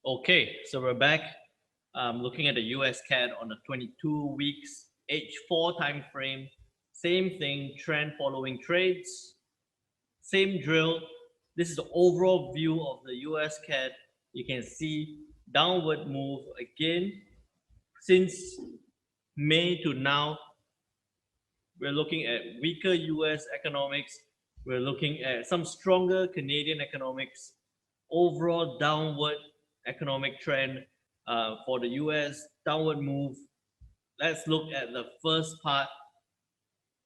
Okay, so we're back. Looking at the USCAD on the 22 weeks H4 time frame. Same thing, trend following trades. Same drill. This is the overall view of the USCAD. You can see downward move again since May to now. We're looking at weaker US economics. We're looking at some stronger Canadian economics. Overall downward economic trend for the US, downward move. Let's look at the first part,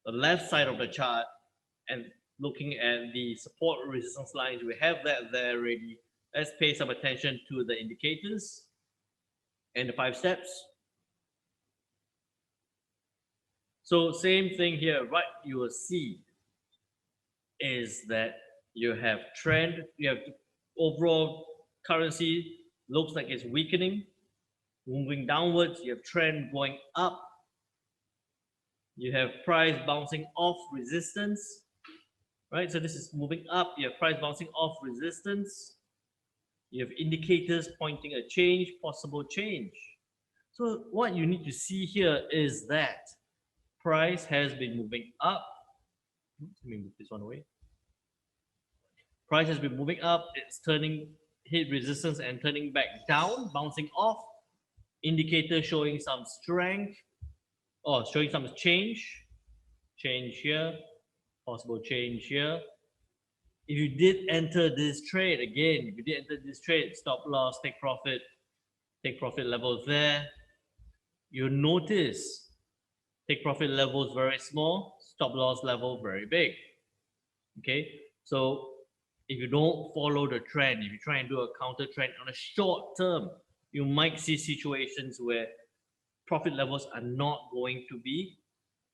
the left side of the chart, and looking at the support resistance lines. We have that there already. Let's pay some attention to the indicators and the 5 steps. So same thing here. What you will see is that you have trend, you have overall currency looks like it's weakening, moving downwards. You have trend going up. You have price bouncing off resistance, right? So this is moving up. You have price bouncing off resistance. You have indicators pointing a change, possible change. So what you need to see here is that price has been moving up. Let me move this one away. Price has been moving up. It's turning, hit resistance and turning back down, bouncing off. Indicator showing some strength, or showing some change. Change here, possible change here. If you did enter this trade, again, if you did enter this trade, stop loss, take profit levels there. You notice take profit levels very small, stop loss level very big. Okay, so if you don't follow the trend, if you try and do a counter trend on a short term, you might see situations where profit levels are not going to be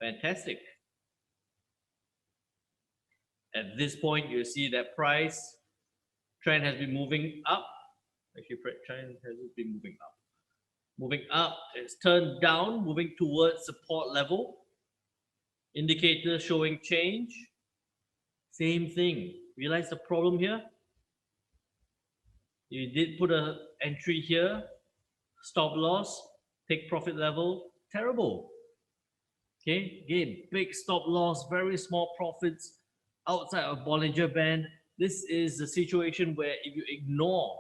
fantastic. At this point, you see that price trend has been moving up. Actually, trend has been moving up. Moving up, it's turned down, moving towards support level. Indicator showing change. Same thing. Realize the problem here? You did put an entry here, stop loss, take profit level, terrible. Okay, again, big stop loss, very small profits outside of Bollinger Band. This is the situation where if you ignore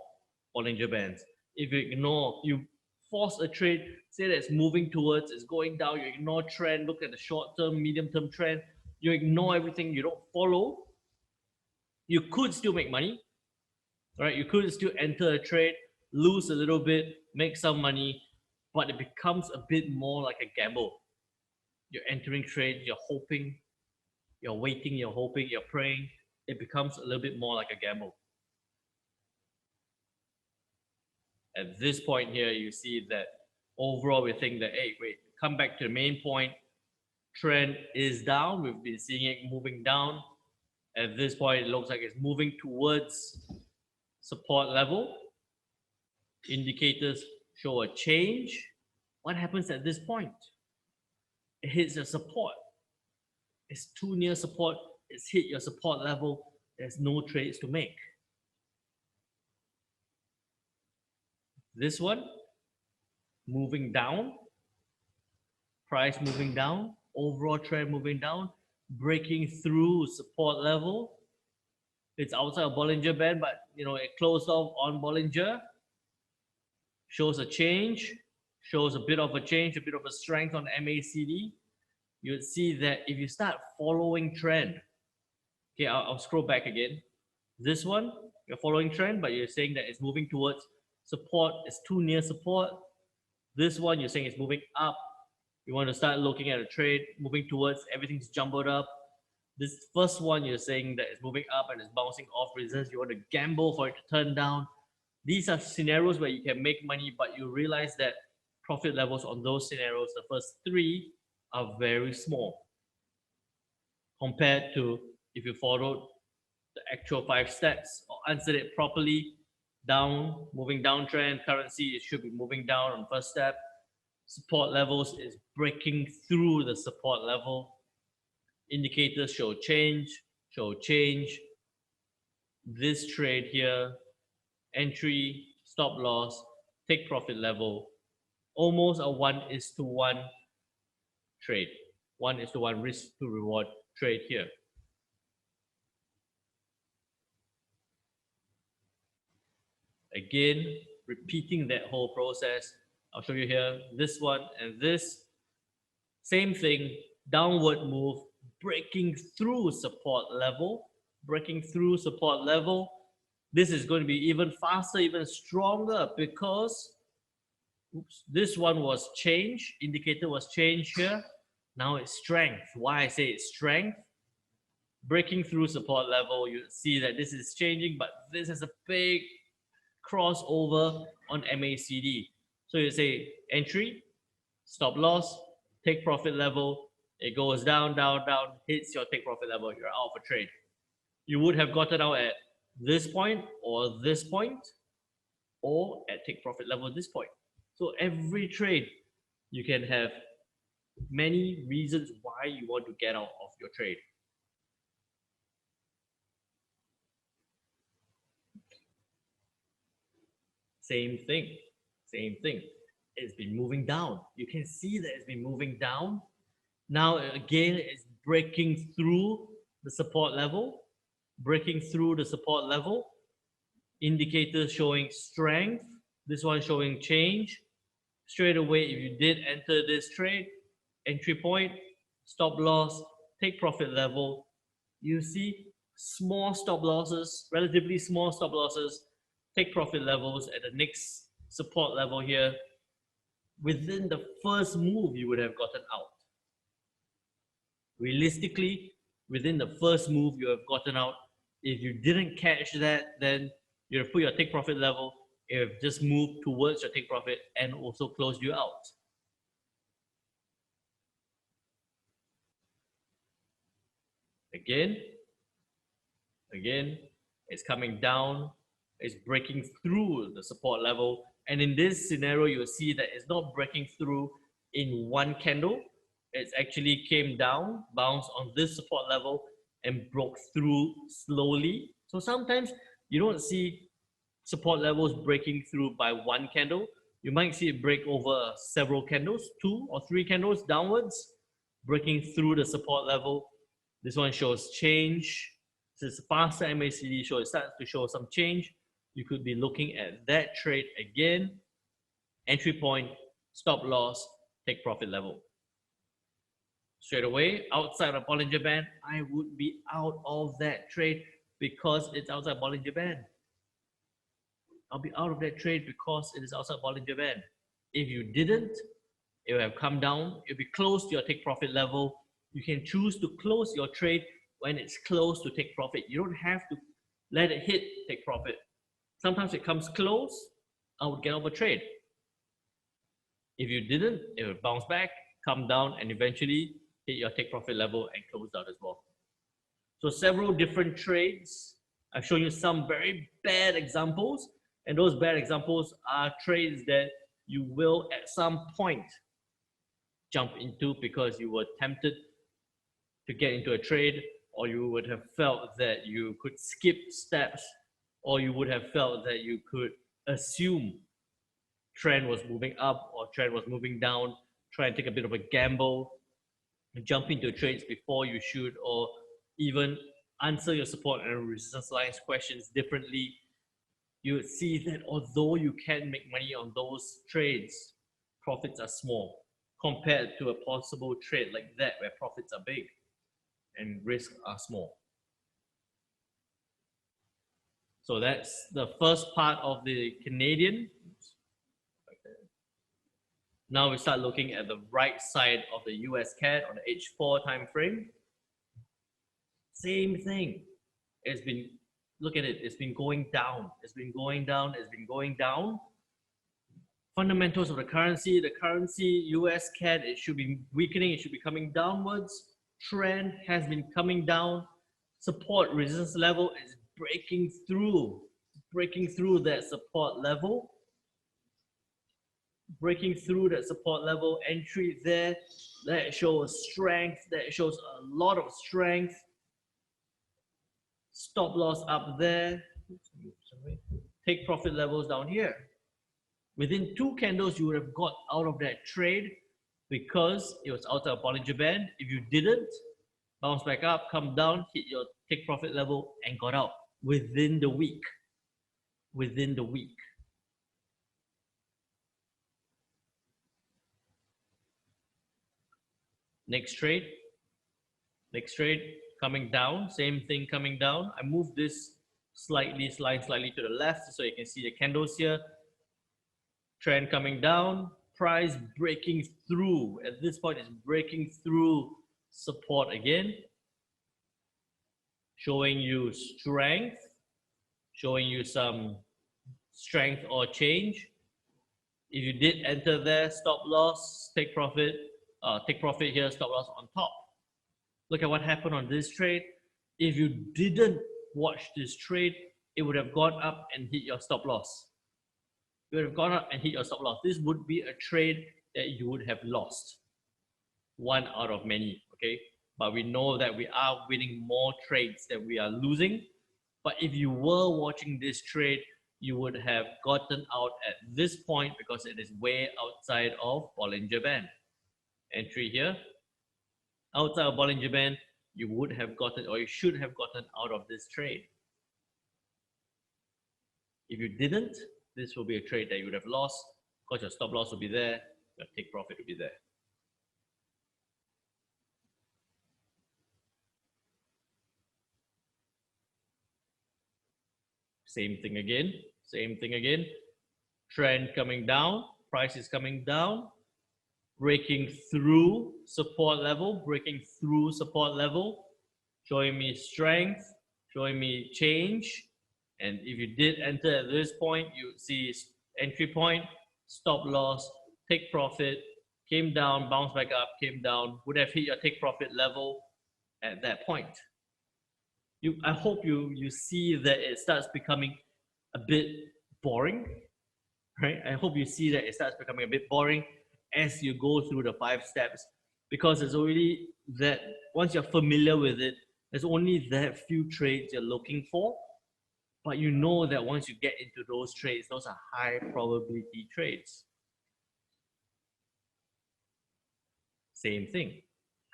Bollinger Bands, if you force a trade, say that it's moving towards, it's going down, you ignore trend, look at the short-term, medium-term trend, you ignore everything, you don't follow, you could still make money, right? You could still enter a trade, lose a little bit, make some money, but it becomes a bit more like a gamble. You're entering trades, you're hoping, you're waiting, you're hoping, you're praying. It becomes a little bit more like a gamble. At this point here, you see that overall we think that, hey, wait, come back to the main point. Trend is down. We've been seeing it moving down. At this point, it looks like it's moving towards support level. Indicators show a change. What happens at this point? It hits the support. It's too near support. It's hit your support level. There's no trades to make. This one, moving down. Price moving down. Overall trend moving down. Breaking through support level. It's outside of Bollinger Band, but it closed off on Bollinger. Shows a change. Shows a bit of a change, a bit of a strength on MACD. You'd see that if you start following trend, okay, I'll scroll back again. This one, you're following trend, but you're saying that it's moving towards support, it's too near support. This one, you're saying it's moving up. You want to start looking at a trade, moving towards, everything's jumbled up. This first one, you're saying that it's moving up and it's bouncing off resistance. You want to gamble for it to turn down. These are scenarios where you can make money, but you realize that profit levels on those scenarios, the first 3, are very small compared to if you followed the actual 5 steps or answered it properly. Down, moving downtrend, currency, it should be moving down on first step. Support levels is breaking through the support level. Indicators show change, This trade here, entry, stop loss, take profit level. Almost a 1:1 trade. 1:1 risk to reward trade here. Again, repeating that whole process. I'll show you here, this one and this. Same thing, downward move, breaking through support level, breaking through support level. This is going to be even faster, even stronger because this one was changed, indicator was changed here. Now it's strength. Why I say it's strength? Breaking through support level, you see that this is changing, but this is a big crossover on MACD. So you say entry, stop loss, take profit level, it goes down, down, down, hits your take profit level, you're out for trade. You would have gotten out at this point or this point, or at take profit level at this point. So every trade, you can have many reasons why you want to get out of your trade. Same thing, same thing. It's been moving down. You can see that it's been moving down. Now again, it's breaking through the support level, breaking through the support level. Indicators showing strength. This one showing change. Straight away, if you did enter this trade, entry point, stop loss, take profit level, you see small stop losses, relatively small stop losses, take profit levels at the next support level here. Within the first move, you would have gotten out. Realistically, within the first move, you have gotten out. If you didn't catch that, then you have put your take profit level, you have just moved towards your take profit and also closed you out. Again, it's coming down, it's breaking through the support level. And in this scenario, you'll see that it's not breaking through in one candle. It's actually came down, bounced on this support level and broke through slowly. So sometimes you don't see support levels breaking through by one candle. You might see it break over several candles, 2 or 3 candles downwards, breaking through the support level. This one shows change. This is faster MACD, so it starts to show some change. You could be looking at that trade again. Entry point, stop loss, take profit level. Straight away, outside of Bollinger Band, I would be out of that trade because it's outside Bollinger Band. I'll be out of that trade because it is outside Bollinger Band. If you didn't, it will have come down. It'll be close to your take profit level. You can choose to close your trade when it's close to take profit. You don't have to let it hit take profit. Sometimes it comes close, I would get out of a trade. If you didn't, it will bounce back, come down, and eventually hit your take profit level and close out as well. So several different trades. I've shown you some very bad examples, and those bad examples are trades that you will at some point jump into because you were tempted to get into a trade, or you would have felt that you could skip steps, or you would have felt that you could assume trend was moving up or trend was moving down, try and take a bit of a gamble, jump into trades before you should, or even answer your support and resistance lines questions differently. You would see that although you can make money on those trades, profits are small compared to a possible trade like that where profits are big and risks are small. So that's the first part of the Canadian. Now we start looking at the right side of the USCAD on the H4 time frame. Same thing. It's been, look at it, it's been going down. It's been going down, it's been going down. Fundamentals of the currency USCAD, it should be weakening, it should be coming downwards. Trend has been coming down. Support resistance level is breaking through that support level. Breaking through that support level, entry there, that shows strength, that shows a lot of strength. Stop loss up there, take profit levels down here. Within 2 candles, you would have got out of that trade because it was outside of Bollinger Band. If you didn't, bounce back up, come down, hit your take profit level and got out within the week. Within the week. Next trade, coming down, same thing coming down. I moved this slightly to the left so you can see the candles here. Trend coming down, price breaking through. At this point, it's breaking through support again, showing you strength, showing you some strength or change. If you did enter there, stop loss, take profit here, stop loss on top. Look at what happened on this trade. If you didn't watch this trade, it would have gone up and hit your stop loss. It would have gone up and hit your stop loss. This would be a trade that you would have lost. One out of many, okay? But we know that we are winning more trades than we are losing. But if you were watching this trade, you would have gotten out at this point because it is way outside of Bollinger Band. Entry here. Outside of Bollinger Band, you would have gotten, or you should have gotten out of this trade. If you didn't, this will be a trade that you would have lost because your stop loss will be there, your take profit will be there. Same thing again. Trend coming down, price is coming down, breaking through support level, showing me strength, showing me change. And if you did enter at this point, you see entry point, stop loss, take profit, came down, bounced back up, came down, would have hit your take profit level at that point. I hope you see that it starts becoming a bit boring, right? I hope you see that it starts becoming a bit boring as you go through the 5 steps, because it's already that once you're familiar with it, there's only that few trades you're looking for. But you know that once you get into those trades, those are high probability trades. Same thing,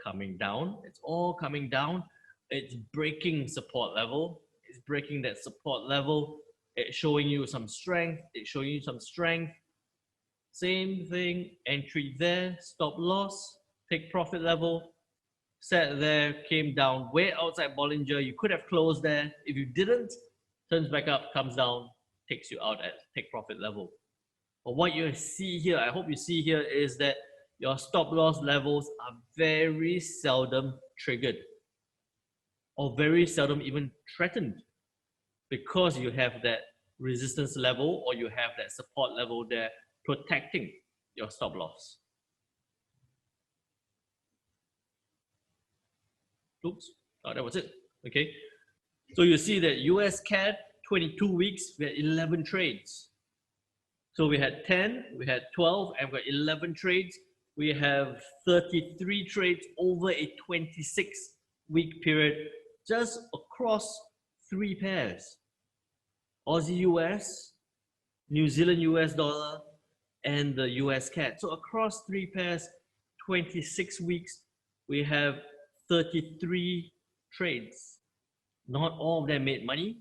coming down, it's all coming down. It's breaking support level. It's breaking that support level. It's showing you some strength. Same thing, entry there, stop loss, take profit level, sat there, came down way outside Bollinger. You could have closed there. If you didn't, turns back up, comes down, takes you out at take profit level. But what you see here, I hope you see here, is that your stop loss levels are very seldom triggered or very seldom even threatened, because you have that resistance level or you have that support level there protecting your stop loss. Oops, oh, that was it. Okay, so you see that USCAD 22 weeks, we had 11 trades. So we had 10, we had 12, and we had 11 trades. We have 33 trades over a 26-week period, just across 3 pairs: Aussie US, New Zealand US dollar, and the US CAD. So across 3 pairs, 26 weeks, we have 33 trades. Not all of them made money.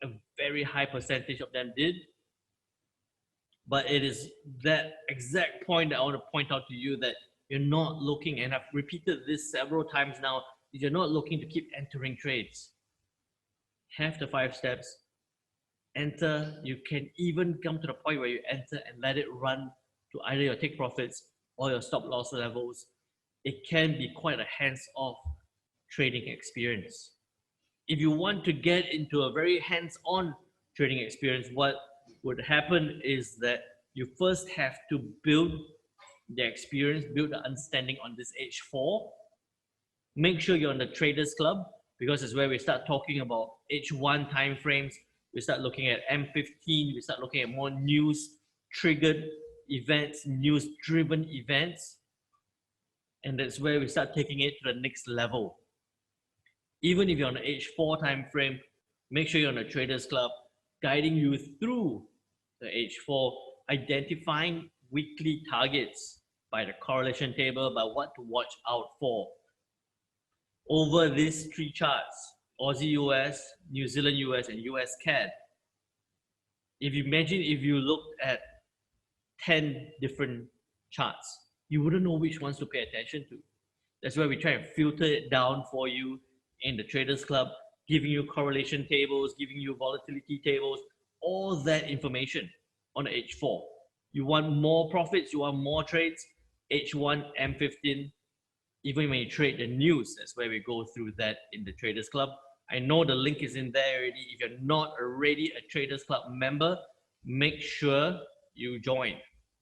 A very high percentage of them did. But it is that exact point that I want to point out to you, that you're not looking, and I've repeated this several times now, you're not looking to keep entering trades. Have the 5 steps. Enter. You can even come to the point where you enter and let it run to either your take profits or your stop loss levels. It can be quite a hands-off trading experience. If you want to get into a very hands-on trading experience, what would happen is that you first have to build the experience, build the understanding on this H4. Make sure you're on the Traders Club, because it's where we start talking about H1 timeframes. We start looking at M15. We start looking at more news-triggered events, news-driven events. And that's where we start taking it to the next level. Even if you're on the H4 time frame, make sure you're on the Traders Club. guiding you through the H4, identifying weekly targets by the correlation table, by what to watch out for. Over these three charts, Aussie US, New Zealand US, and USCAD, if you imagine if you looked at 10 different charts, you wouldn't know which ones to pay attention to. That's why we try and filter it down for you in the Traders Club, giving you correlation tables, giving you volatility tables, all that information on the H4. You want more profits, you want more trades, H1, M15, even when you trade the news, that's where we go through that in the Traders Club. I know the link is in there already. If you're not already a Traders Club member, make sure you join.